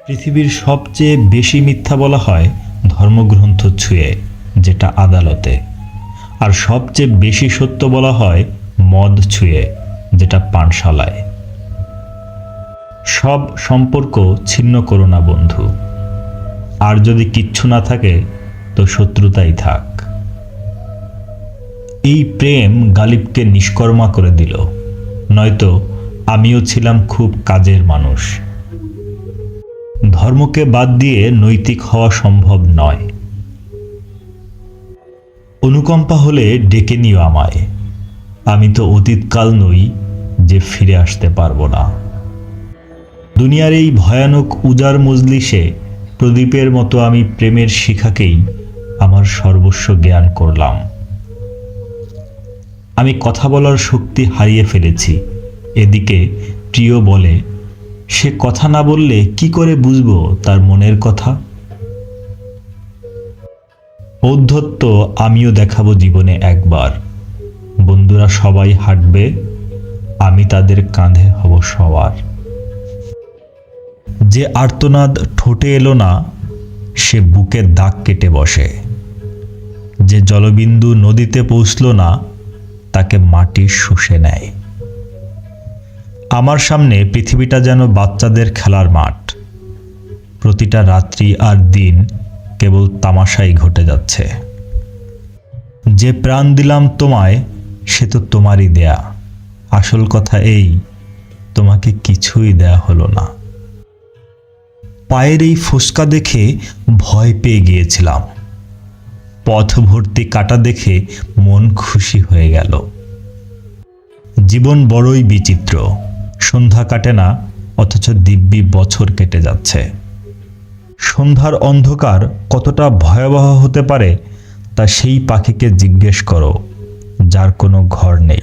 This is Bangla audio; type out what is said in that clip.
পৃথিবীর সবচেয়ে বেশি মিথ্যা বলা হয় ধর্মগ্রন্থ ছুঁয়ে, যেটা আদালতে। আর সবচেয়ে বেশি সত্য বলা হয় মদ ছুঁয়ে, যেটা পানশালায়। সব সম্পর্ক ছিন্ন করো না বন্ধু, আর যদি কিচ্ছু না থাকে তো শত্রুতাই থাক। এই প্রেম গালিবকে নিষ্কর্মা করে দিল, নয়তো আমিও ছিলাম খুব কাজের মানুষ। ধর্মকে বাদ দিয়ে নৈতিক হওয়া সম্ভব নয়। অনুকম্পা হলে ডেকে নিও আমায়, আমি তো অতীতকাল নই যে ফিরে আসতে পারবো না। দুনিয়ার এই ভয়ানক উজাড় মজলিসে প্রদীপের মতো আমি প্রেমের শিখাকেই আমার সর্বস্ব জ্ঞান করলাম। আমি কথা বলার শক্তি হারিয়ে ফেলেছি। এদিকে প্রিয় বলে, সে কথা না বললে কি করে বুঝবো তার মনের কথা। ঔদ্ধত্য আমিও দেখাবো জীবনে একবার। বন্ধুরা সবাই হাঁটবে, আমি তাদের কাঁধে হব সবার। যে আর্তনাদ ঠোঁটে এলো না, সে বুকের দাগ কেটে বসে। যে জলবিন্দু নদীতে পৌঁছল না, তাকে মাটি শুষে নেয়। আমার সামনে পৃথিবীটা যেন বাচ্চাদের খেলার মাঠ। প্রতিটা রাত্রি আর দিন কেবল তামাশাই ঘটে যাচ্ছে। যে প্রাণ দিলাম তোমায়, সে তো তোমারই দেয়া। আসল কথা এই, তোমাকে কিছুই দেয়া হলো না। পায়ের এই ফোসকা দেখে ভয় পেয়ে গিয়েছিলাম। পথ ভর্তি কাটা দেখে মন খুশি হয়ে গেল। জীবন বড়ই বিচিত্র। সন্ধ্যা কাটে না, অথচ দিব্যি বছর কেটে যাচ্ছে। সন্ধ্যার অন্ধকার কতটা ভয়াবহ হতে পারে তা সেই পাখিকে জিজ্ঞেস করো, যার কোনো ঘর নেই।